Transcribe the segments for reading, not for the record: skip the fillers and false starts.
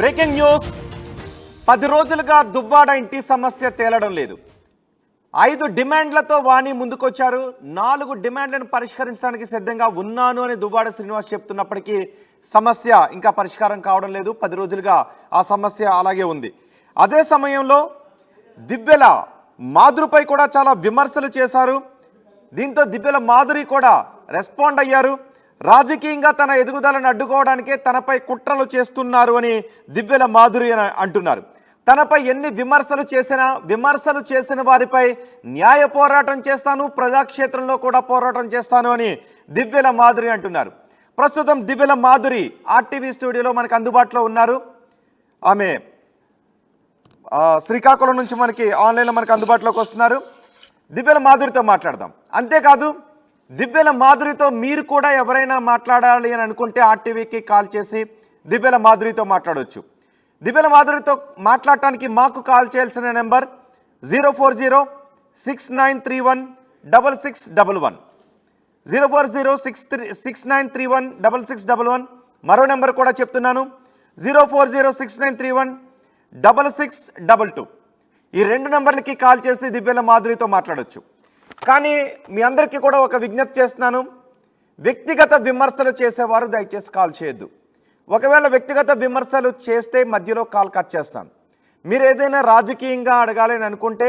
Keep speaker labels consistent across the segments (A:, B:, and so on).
A: Breaking news. 10 రోజులుగా దువ్వాడ ఇంటి సమస్య తేలడం లేదు. 5 డిమాండ్లతో వాణి ముందుకొచ్చారు. 4 డిమాండ్లను పరిష్కరించడానికి సిద్ధంగా ఉన్నాను అని దువ్వాడ శ్రీనివాస్ చెప్తున్నప్పటికీ సమస్య ఇంకా పరిష్కారం కావడం లేదు. 10 రోజులుగా ఆ సమస్య అలాగే ఉంది. అదే సమయంలో దివ్యల మాధురిపై కూడా చాలా విమర్శలు చేశారు. దీంతో దివ్యల మాధురి కూడా రెస్పాండ్ అయ్యారు. రాజకీయంగా తన ఎదుగుదలను అడ్డుకోవడానికే తనపై కుట్రలు చేస్తున్నారు అని దివ్యల మాధురి అంటున్నారు. తనపై ఎన్ని విమర్శలు చేసిన వారిపై న్యాయ పోరాటం చేస్తాను, ప్రజాక్షేత్రంలో కూడా పోరాటం చేస్తాను అని దివ్యల మాధురి అంటున్నారు. ప్రస్తుతం దివ్యల మాధురి ఆర్టీవీ స్టూడియోలో మనకు అందుబాటులో ఉన్నారు. ఆమె శ్రీకాకుళం నుంచి మనకి ఆన్లైన్లో మనకు అందుబాటులోకి వస్తున్నారు. దివ్యల మాధురితో మాట్లాడదాం. అంతేకాదు దివ్యల మాధురితో మీరు కూడా ఎవరైనా మాట్లాడాలి అని అనుకుంటే ఆర్టీవీకి కాల్ చేసి దివ్యల మాధురితో మాట్లాడవచ్చు. దివ్యల మాధురితో మాట్లాడటానికి మాకు కాల్ చేయాల్సిన నెంబర్ 04069316611 04069316611. మరో నెంబర్ కూడా చెప్తున్నాను, 04069316622. ఈ 2 నెంబర్లకి కాల్ చేసి దివ్యల మాధురితో మాట్లాడవచ్చు. కానీ మీ అందరికీ కూడా ఒక విజ్ఞప్తి చేస్తున్నాను, వ్యక్తిగత విమర్శలు చేసేవారు దయచేసి కాల్ చేయొద్దు. ఒకవేళ వ్యక్తిగత విమర్శలు చేస్తే మధ్యలో కాల్ కట్ చేస్తాను. మీరు ఏదైనా రాజకీయంగా అడగాలి అని అనుకుంటే,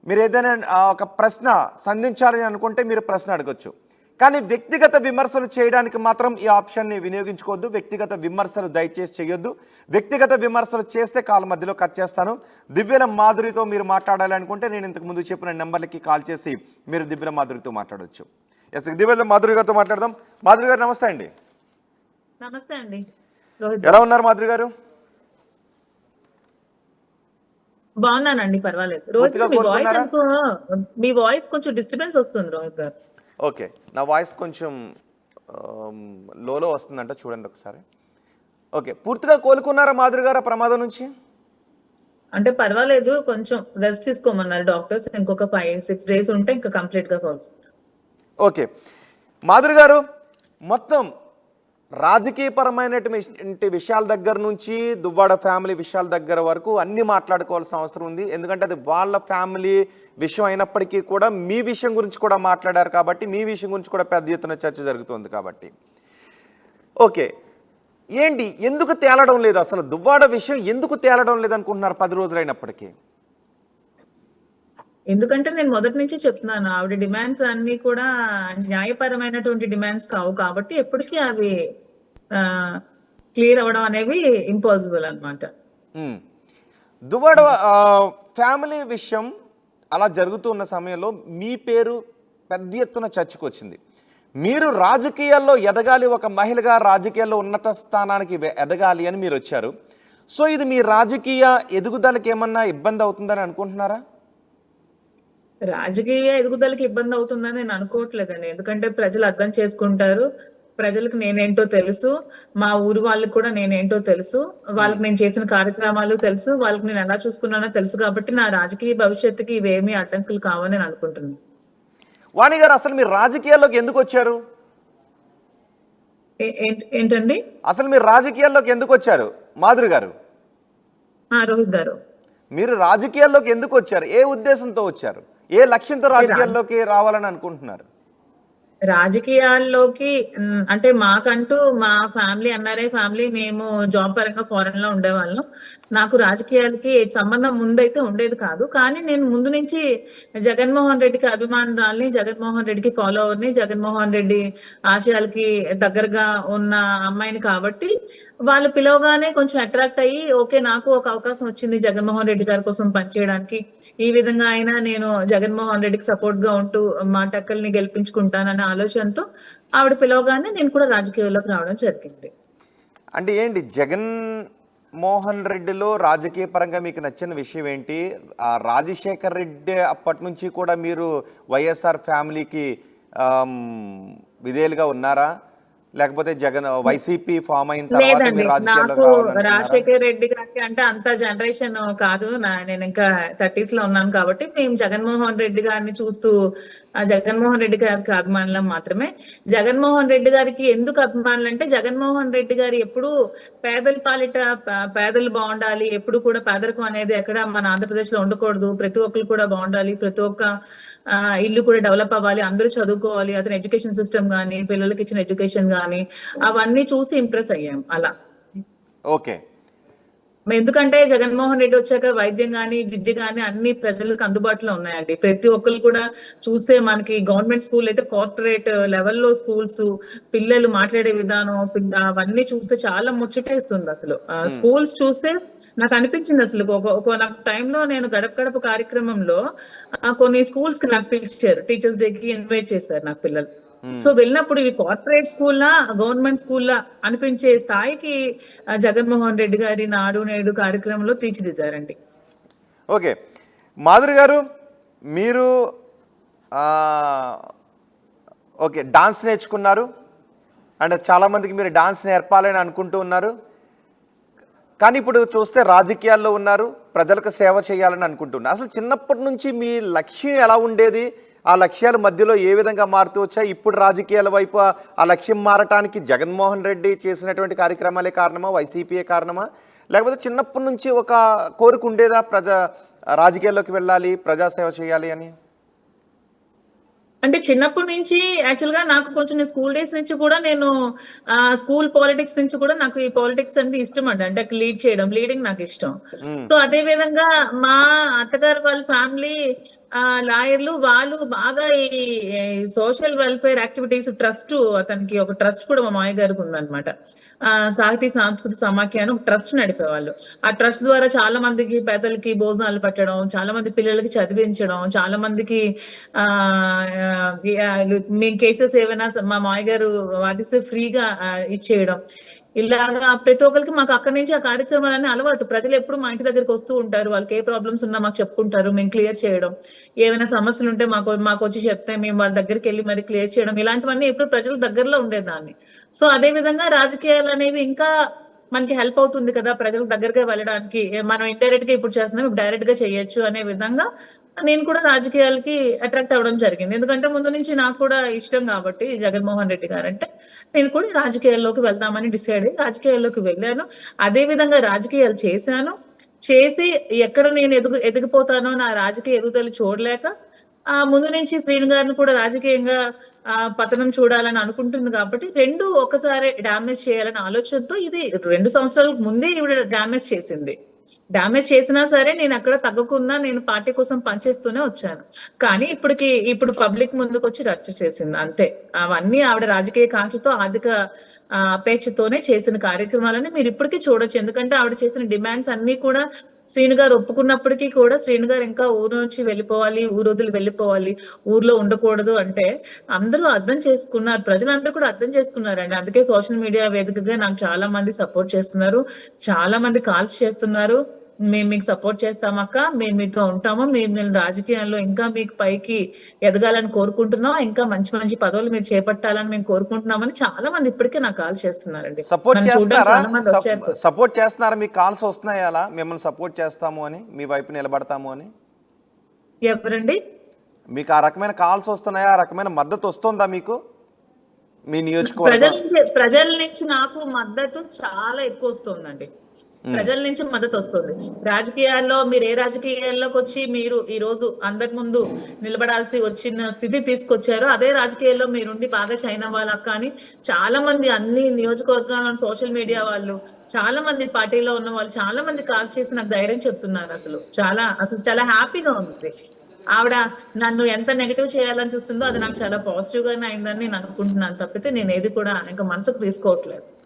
A: మీరు ఏదైనా ఒక ప్రశ్న సంధించాలి అనుకుంటే మీరు ప్రశ్న అడగచ్చు. కానీ వ్యక్తిగత విమర్శలు చేయడానికి మాత్రం ఈ ఆప్షన్ని వినియోగించుకోవద్దు. వ్యక్తిగత విమర్శలు దయచేసి చేయొద్దు. వ్యక్తిగత విమర్శలు చేస్తే కాల్ మధ్యలో కట్ చేస్తాను. దివ్యల మాధురితో మీరు మాట్లాడాలి అనుకుంటే నేను ఇంతకు ముందు చెప్పిన నెంబర్లకి కాల్ చేసి మీరు దివ్యల మాధురితో మాట్లాడవచ్చు. ఎస్, దివ్యల మాధురి గారితో మాట్లాడదాం. మాధురి గారు నమస్తే అండి.
B: నమస్తే అండి.
A: ఎలా ఉన్నారు మాధురి గారు?
B: బాగున్నానండి, పర్వాలేదు. మీ వాయిస్ కొంచెం డిస్టర్బెన్స్ వస్తుంది రోహిత్ గారు.
A: ఓకే, నా వాయిస్ కొంచెం లోలో వస్తుందంట, చూడండి ఒకసారి. ఓకే, పూర్తిగా కోలుకున్నారా మాధురి గారు ప్రమాదం నుంచి?
B: అంటే పర్వాలేదు, కొంచెం రెస్ట్ తీసుకోమన్నారు డాక్టర్స్. ఇంకొక 5-6 డేస్ ఉంటే ఇంకా కంప్లీట్ గా కోలుకుంటారు.
A: ఓకే మాధురి గారు, మొత్తం రాజకీయపరమైనటువంటి విషయాల దగ్గర నుంచి దువ్వాడ ఫ్యామిలీ విషయాల దగ్గర వరకు అన్నీ మాట్లాడుకోవాల్సిన అవసరం ఉంది. ఎందుకంటే అది వాళ్ళ ఫ్యామిలీ విషయం అయినప్పటికీ కూడా మీ విషయం గురించి కూడా మాట్లాడారు కాబట్టి, మీ విషయం గురించి కూడా పెద్ద ఎత్తున చర్చ జరుగుతుంది కాబట్టి. ఓకే, ఏంటి ఎందుకు తేలడం లేదు? అసలు దువ్వాడ విషయం ఎందుకు తేలడం లేదనుకుంటున్నారు 10 రోజులైనప్పటికీ?
B: ఎందుకంటే నేను మొదటి నుంచి చెప్తున్నాను, ఆవిడ డిమాండ్స్ అన్ని కూడా న్యాయపరమైనటువంటి డిమాండ్స్ కావు కాబట్టి ఎప్పటికీ అవి క్లియర్ అవ్వడం అనేవి ఇంపాసిబుల్ అన్నమాట.
A: దువ్వాడ ఫ్యామిలీ విషయం అలా జరుగుతున్న సమయంలో మీ పేరు పెద్ద ఎత్తున చర్చకు వచ్చింది. మీరు రాజకీయాల్లో ఎదగాలి, ఒక మహిళగా రాజకీయాల్లో ఉన్నత స్థానానికి ఎదగాలి అని మీరు వచ్చారు. సో ఇది మీ రాజకీయ ఎదుగుదలకి ఏమన్నా ఇబ్బంది అవుతుందని అనుకుంటున్నారా?
B: రాజకీయ ఎదుగుదలకి ఇబ్బంది అవుతుందని నేను అనుకోవట్లేదండి. ఎందుకంటే ప్రజలు అర్థం చేసుకుంటారు. ప్రజలకు నేనేంటో తెలుసు, మా ఊరు వాళ్ళకి కూడా నేనేంటో తెలుసు, వాళ్ళకి నేను చేసిన కార్యక్రమాలు తెలుసు, వాళ్ళకి నేను ఎలా చూసుకున్నానో తెలుసు. కాబట్టి నా రాజకీయ భవిష్యత్తుకి ఇవేమీ అడ్డంకులు కావని నేను అనుకుంటున్నాను.
A: వాణి గారు, అసలు మీరు రాజకీయాల్లోకి ఎందుకు వచ్చారు?
B: ఏంటండి?
A: అసలు మీరు రాజకీయాల్లోకి ఎందుకు వచ్చారు మాధురి గారు?
B: రోహిత్ గారు,
A: మీరు రాజకీయాల్లోకి ఎందుకు వచ్చారు? ఏ ఉద్దేశంతో వచ్చారు? ఏ లక్ష్యంతో రాజకీయాల్లోకి రావాలని అనుకుంటున్నారు?
B: రాజకీయాల్లోకి అంటే మాకంటూ మా ఫ్యామిలీ ఎన్ఆర్ఐ ఫ్యామిలీ, మేము జాబ్ పరంగా ఫారెన్ లో ఉండేవాళ్ళం. నాకు రాజకీయాలకి సంబంధం ముందైతే ఉండేది కాదు. కానీ నేను ముందు నుంచి జగన్మోహన్ రెడ్డికి అభిమానురాల్ని, జగన్మోహన్ రెడ్డికి ఫాలోవర్ని, జగన్మోహన్ రెడ్డి ఆశయాలకి దగ్గరగా ఉన్న అమ్మాయిని కాబట్టి వాళ్ళు పిలవగానే కొంచెం అట్రాక్ట్ అయ్యి, ఓకే నాకు ఒక అవకాశం వచ్చింది జగన్మోహన్ రెడ్డి గారి కోసం పనిచేయడానికి, ఈ విధంగా అయినా నేను జగన్మోహన్ రెడ్డికి సపోర్ట్ గా ఉంటూ మా టక్కల్ని గెలిపించుకుంటాననే ఆలోచనతో ఆవిడ పిలవగానే నేను కూడా రాజకీయాల్లోకి రావడం జరిగింది.
A: అంటే ఏంటి జగన్ మోహన్ రెడ్డిలో రాజకీయ పరంగా మీకు నచ్చిన విషయం ఏంటి? రాజశేఖర్ రెడ్డి అప్పటి నుంచి కూడా మీరు వైఎస్ఆర్ ఫ్యామిలీకి విధేయులుగా ఉన్నారా, లేకపోతే జగన్ వైసీపీ ఫామ్ అయిన తర్వాత
B: నాకు రాజశేఖర్ రెడ్డి గారికి అంటే అంత జనరేషన్ కాదు, నేను ఇంకా 30s లో ఉన్నాను కాబట్టి మేము జగన్మోహన్ రెడ్డి గారిని చూస్తూ జగన్మోహన్ రెడ్డి గారికి అభిమానులం మాత్రమే. జగన్మోహన్ రెడ్డి గారికి ఎందుకు అభిమానులు అంటే, జగన్మోహన్ రెడ్డి గారు ఎప్పుడు పేదల పాలిట పేదలు బాగుండాలి, ఎప్పుడు కూడా పేదరికం అనేది ఎక్కడ మన ఆంధ్రప్రదేశ్ లో ఉండకూడదు, ప్రతి ఒక్కరు కూడా బాగుండాలి, ప్రతి ఒక్క ఇల్లు కూడా డెవలప్ అవ్వాలి, అందరూ చదువుకోవాలి, అతని ఎడ్యుకేషన్ సిస్టమ్ గానీ, పిల్లలకి ఇచ్చిన ఎడ్యుకేషన్ గానీ, అవన్నీ చూసి ఇంప్రెస్ అయ్యాం అలా.
A: ఓకే.
B: ఎందుకంటే జగన్మోహన్ రెడ్డి వచ్చాక వైద్యం గానీ, విద్య గానీ అన్ని ప్రజలకు అందుబాటులో ఉన్నాయండి. ప్రతి ఒక్కరు కూడా చూస్తే మనకి గవర్నమెంట్ స్కూల్ అయితే కార్పొరేట్ లెవెల్లో స్కూల్స్, పిల్లలు మాట్లాడే విధానం, అవన్నీ చూస్తే చాలా ముచ్చటేస్తుంది అసలు. స్కూల్స్ చూస్తే నాకు అనిపించింది అసలు ఒక నాకు టైంలో నేను గడప గడప కార్యక్రమంలో కొన్ని స్కూల్స్ కి నాకు పిలిచారు, టీచర్స్ డే కి ఇన్వైట్ చేశారు నాకు పిల్లలు. సో వెళ్ళినప్పుడు ఇవి కార్పొరేట్ స్కూల్లా గవర్నమెంట్ స్కూల్లా అనిపించే స్థాయికి జగన్మోహన్ రెడ్డి గారి నాడు నేడు కార్యక్రమంలో తీర్చిదిద్దారండి.
A: ఓకే మాధురి గారు, మీరు ఓకే డాన్స్ నేర్చుకున్నారు అండ్ చాలామందికి మీరు డాన్స్ నేర్పాలని అనుకుంటూ ఉన్నారు, కానీ ఇప్పుడు చూస్తే రాజకీయాల్లో ఉన్నారు, ప్రజలకు సేవ చేయాలని అనుకుంటున్నారు. అసలు చిన్నప్పటి నుంచి మీ లక్ష్యం ఎలా ఉండేది? ఆ లక్ష్యాల మధ్యలో ఏ విధంగా మారుతూ వచ్చాయి? ఇప్పుడు రాజకీయాల వైపు ఆ లక్ష్యం మారటానికి జగన్మోహన్ రెడ్డి చేసినటువంటి కార్యక్రమాలే కారణమా, వైసీపీయే కారణమా, లేకపోతే చిన్నప్పటి నుంచి ఒక కోరిక ఉండేదా రాజకీయాల్లోకి వెళ్ళాలి, ప్రజాసేవ చేయాలి అని?
B: అంటే చిన్నప్పటి నుంచి యాక్చువల్ గా నాకు కొంచెం స్కూల్ డేస్ నుంచి కూడా నేను స్కూల్ పాలిటిక్స్ నుంచి కూడా నాకు ఈ పాలిటిక్స్ అంటే ఇష్టం అండి. అంటే లీడ్ చేయడం, లీడింగ్ నాకు ఇష్టం. సో అదే విధంగా మా అత్తగారు వాళ్ళ ఫ్యామిలీ లాయర్లు, వాళ్ళు బాగా ఈ సోషల్ వెల్ఫేర్ యాక్టివిటీస్ ట్రస్ట్, అతనికి ఒక ట్రస్ట్ కూడా మా మాయ గారికి ఉందన్నమాట. సాహితీ సాంస్కృతిక సమాఖ్య అని ఒక ట్రస్ట్ నడిపేవాళ్ళు. ఆ ట్రస్ట్ ద్వారా చాలా మందికి పేదలకి భోజనాలు పెట్టడం, చాలా మంది పిల్లలకి చదివించడం, చాలా మందికి మీ కేసెస్ ఏమైనా మా మాయ గారు వాదిస్తే ఫ్రీగా ఇచ్చేయడం, ఇలాగా ప్రతి ఒక్కరికి మాకు అక్కడి నుంచి ఆ కార్యక్రమాలన్నీ అలవాటు. ప్రజలు ఎప్పుడు మా ఇంటి దగ్గరికి వస్తూ ఉంటారు, వాళ్ళకి ఏ ప్రాబ్లమ్స్ ఉన్నా మాకు చెప్పుకుంటారు, మేము క్లియర్ చేయడం, ఏమైనా సమస్యలు ఉంటే మాకు వచ్చి చెప్తే మేము వాళ్ళ దగ్గరికి వెళ్ళి మరి క్లియర్ చేయడం, ఇలాంటివన్నీ ఎప్పుడు ప్రజల దగ్గరలో ఉండేదాన్ని. సో అదే విధంగా రాజకీయాలు అనేవి ఇంకా మనకి హెల్ప్ అవుతుంది కదా ప్రజల దగ్గరగా వెళ్ళడానికి, మనం ఇండైరెక్ట్ గా ఇప్పుడు చేస్తున్నాం, ఇప్పుడు డైరెక్ట్ గా చేయొచ్చు అనే విధంగా నేను కూడా రాజకీయాలకి అట్రాక్ట్ అవ్వడం జరిగింది. ఎందుకంటే ముందు నుంచి నాకు కూడా ఇష్టం కాబట్టి జగన్మోహన్ రెడ్డి గారు అంటే, నేను కూడా రాజకీయాల్లోకి వెళ్దామని డిసైడ్ అయ్యి రాజకీయాల్లోకి వెళ్ళాను. అదే విధంగా రాజకీయాలు చేశాను. చేసి ఎక్కడ నేను ఎదిగిపోతానో, నా రాజకీయ ఎదుగుదల చూడలేక ముందు నుంచి శ్రీను గారిని కూడా రాజకీయంగా పతనం చూడాలని అనుకుంటుంది కాబట్టి రెండు ఒకసారి డామేజ్ చేయాలనే ఆలోచనతో, ఇది 2 సంవత్సరాలకు ముందే ఈవిడ డామేజ్ చేసింది. డామేజ్ చేసినా సరే నేను అక్కడ తగ్గకున్నా నేను పార్టీ కోసం పనిచేస్తూనే వచ్చాను. కానీ ఇప్పుడు పబ్లిక్ ముందుకు వచ్చి రచ్చ చేసింది అంతే. అవన్నీ ఆవిడ రాజకీయ కాంక్షతో, ఆర్థిక అపేక్షతోనే చేసిన కార్యక్రమాలని మీరు ఇప్పటికీ చూడొచ్చు. ఎందుకంటే ఆవిడ చేసిన డిమాండ్స్ అన్ని కూడా శ్రీను గారు ఒప్పుకున్నప్పటికీ కూడా శ్రీను గారు ఇంకా ఊరు నుంచి వెళ్ళిపోవాలి, ఊరు వదిలి వెళ్ళిపోవాలి, ఊర్లో ఉండకూడదు అంటే అందరూ అర్థం చేసుకున్నారు, ప్రజలందరూ కూడా అర్థం చేసుకున్నారండి. అందుకే సోషల్ మీడియా వేదికగా నాకు చాలా మంది సపోర్ట్ చేస్తున్నారు, చాలా మంది కాల్స్ చేస్తున్నారు, మేము మీకు సపోర్ట్ చేస్తామక్క, మేము మీతో ఉంటాము, మేము రాజకీయాల్లో ఇంకా మీకు పైకి ఎదగాలని కోరుకుంటున్నాం, ఇంకా మంచి మంచి పదవులు మీరు చేపట్టాలని మేము కోరుకుంటున్నామని చాలా మంది ఇప్పటికే నాకు కాల్ చేస్తున్నారండి.
A: సపోర్ట్ చేస్తున్నారా? మీకు కాల్స్ వస్తున్నాయి అలా, మిమ్మల్ని సపోర్ట్ చేస్తాము అని, మీ వైపు నిలబడతాము అని?
B: ఎవరండి?
A: మీకు ఆ రకమైన కాల్స్ వస్తున్నాయా? ఆ రకమైన మద్దతు వస్తుందా మీకు మీ నియోజకవర్గం?
B: ప్రజల నుంచి నాకు మద్దతు చాలా ఎక్కువ వస్తుందండి. ప్రజల నుంచి మద్దతు వస్తుంది. రాజకీయాల్లో మీరు ఏ రాజకీయాల్లోకి వచ్చి మీరు ఈ రోజు అందరి ముందు నిలబడాల్సి వచ్చిన స్థితి తీసుకొచ్చారో, అదే రాజకీయాల్లో మీరుండి బాగా చైనా వాళ్ళకి కానీ చాలా మంది అన్ని నియోజకవర్గాల సోషల్ మీడియా వాళ్ళు, చాలా మంది పార్టీలో ఉన్న వాళ్ళు చాలా మంది కాల్స్ చేసి నాకు ధైర్యం చెప్తున్నారు. అసలు చాలా హ్యాపీగా ఉంది. ఆవిడ నన్ను ఎంత నెగటివ్ చేయాలని చూస్తుందో అది నాకు చాలా పాజిటివ్ గానే అయిందని నేను అనుకుంటున్నాను తప్పితే నేను ఏది కూడా ఇంకా మనసుకు తీసుకోవట్లేదు.